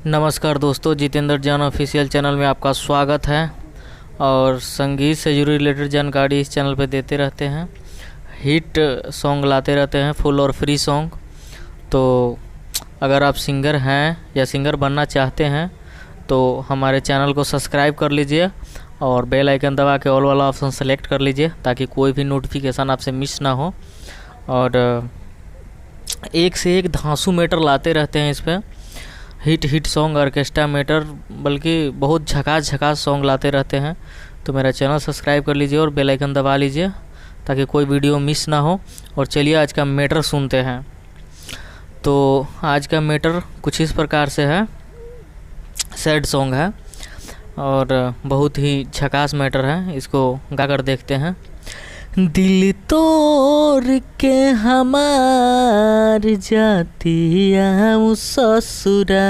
नमस्कार दोस्तों, Jitendra Jain official channel में आपका स्वागत है। और संगीत से जुड़ी रिलेटेड जानकारी इस चैनल पे देते रहते हैं। हिट सॉन्ग लाते रहते हैं, फुल और फ्री सॉन्ग। तो अगर आप सिंगर हैं या सिंगर बनना चाहते हैं तो हमारे चैनल को सब्सक्राइब कर लीजिए और बेल आइकन दबा के ऑल वाला ऑप्शन सेलेक्ट कर लीजिए ताकि कोई भी नोटिफिकेशन आपसे मिस ना हो। और एक से एक धांसू मैटर लाते रहते हैं इस पर, हिट सॉन्ग, ऑर्केस्ट्रा मैटर, बल्कि बहुत झकास सॉन्ग लाते रहते हैं। तो मेरा चैनल सब्सक्राइब कर लीजिए और बेल आइकन दबा लीजिए ताकि कोई वीडियो मिस ना हो। और चलिए आज का मैटर सुनते हैं। तो आज का मैटर कुछ इस प्रकार से है, सैड सॉन्ग है और बहुत ही झकास मैटर है। इसको गाकर देखते हैं। दिल तोड़ के हमार जाती आऊँ ससुरा,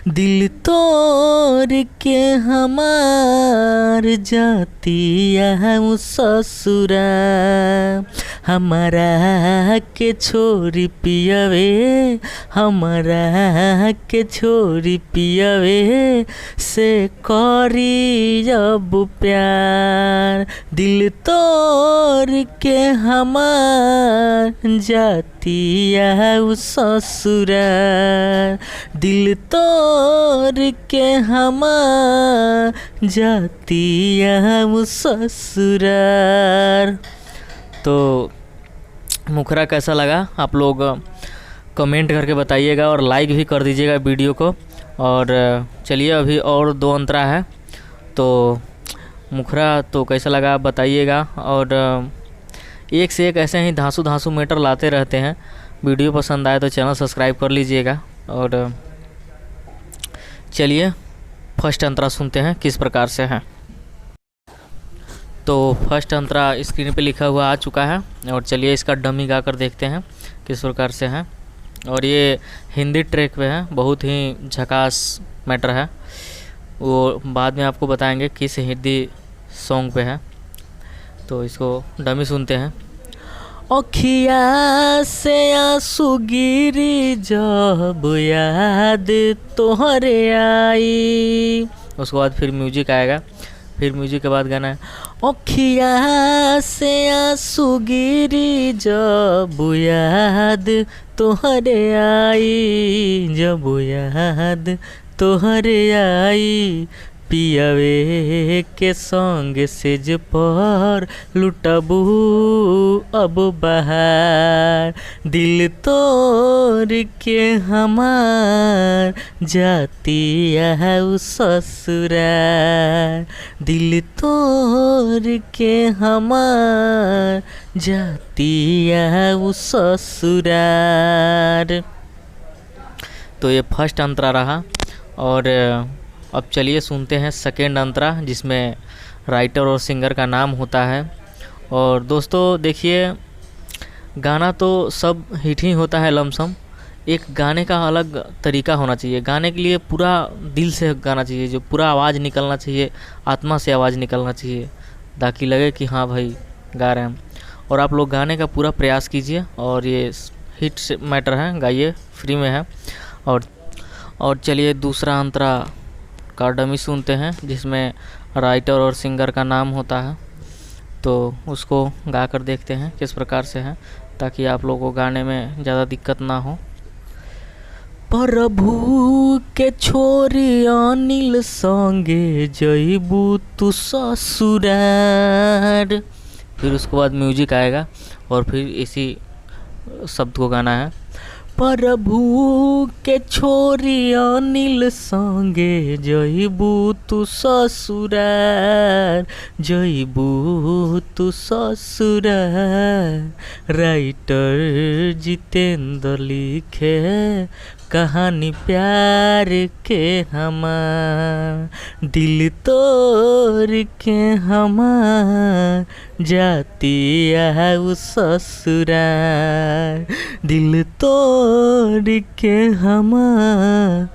दिल तोड़ के हमार जाती आऊँ ससुरा, हमारा के छोरी पियवे, हमारा के छोरी पियवे से करी अब प्यार, दिल तोड़ के हमार जाती आऊँ ससुरा, दिल तोड़ के हमार जाती आऊँ ससुरा। तो मुखरा कैसा लगा आप लोग कमेंट करके बताइएगा और लाइक भी कर दीजिएगा वीडियो को। और चलिए अभी और दो अंतरा है, तो मुखरा तो कैसा लगा आप बताइएगा। और एक से एक ऐसे ही धांसू मैटर लाते रहते हैं। वीडियो पसंद आए तो चैनल सब्सक्राइब कर लीजिएगा। और चलिए फर्स्ट अंतरा सुनते हैं किस प्रकार से है। तो फर्स्ट अंतरा स्क्रीन पे लिखा हुआ आ चुका है और चलिए इसका डमी गा कर देखते हैं किस प्रकार से है। और ये हिंदी ट्रैक पे है, बहुत ही झकास मैटर है, वो बाद में आपको बताएंगे किस हिंदी सॉन्ग पे है। तो इसको डमी सुनते हैं। अखिया से आंसू गिरी जब याद तोहरे आई, उसके बाद फिर म्यूजिक आएगा, फिर म्यूजिक के बाद गाना है। अखिया से आंसू गिरी जब याद तोहरे आई, जब याद तोहरे आई, पियवे के संग सेज पर लुटबू अब बहार, दिल तोड़ के हमार जाती आऊँ ससुरा, दिल तोड़ के हमार जाती आऊँ ससुरार। तो ये फर्स्ट अंतरा रहा। और अब चलिए सुनते हैं सेकेंड अंतरा, जिसमें राइटर और सिंगर का नाम होता है। और दोस्तों देखिए, गाना तो सब हिट ही होता है लमसम, एक गाने का अलग तरीका होना चाहिए। गाने के लिए पूरा दिल से गाना चाहिए, जो पूरा आवाज़ निकलना चाहिए, आत्मा से आवाज़ निकलना चाहिए ताकि लगे कि हाँ भाई गा रहे हैं। और आप लोग गाने का पूरा प्रयास कीजिए। और ये हिट मैटर है, गाइए, फ्री में है। और चलिए दूसरा अंतरा का डमी सुनते हैं, जिसमें राइटर और सिंगर का नाम होता है। तो उसको गा कर देखते हैं किस प्रकार से है, ताकि आप लोगों को गाने में ज़्यादा दिक्कत ना हो। प्रभु के छोरी अनिल संगे जइबू तू ससुरार, फिर उसके बाद म्यूजिक आएगा और फिर इसी शब्द को गाना है। प्रभु के छोरी अनिल संगे जइबू तू ससुरार, जइबू तू ससुरार, राइटर जितेंद्र लिखे कहानी प्यार के हमार, दिल तोड़ के हमार जाती आऊँ ससुरार, दिल तोड़ के हमार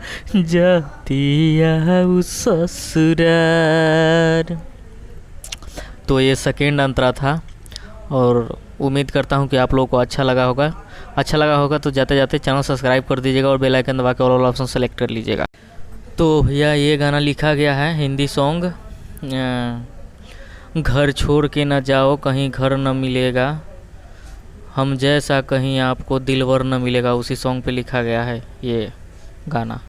जाती आऊँ ससुरार। तो ये सेकेंड अंतरा था और उम्मीद करता हूँ कि आप लोगों को अच्छा लगा होगा। अच्छा लगा होगा तो जाते जाते चैनल सब्सक्राइब कर दीजिएगा और बेल आइकन दबा के ऑल ऑप्शन सेलेक्ट कर लीजिएगा। तो भैया ये गाना लिखा गया है हिंदी सॉन्ग, घर छोड़ के न जाओ कहीं घर न मिलेगा, हम जैसा कहीं आपको दिलवर न मिलेगा, उसी सॉन्ग पे लिखा गया है ये गाना।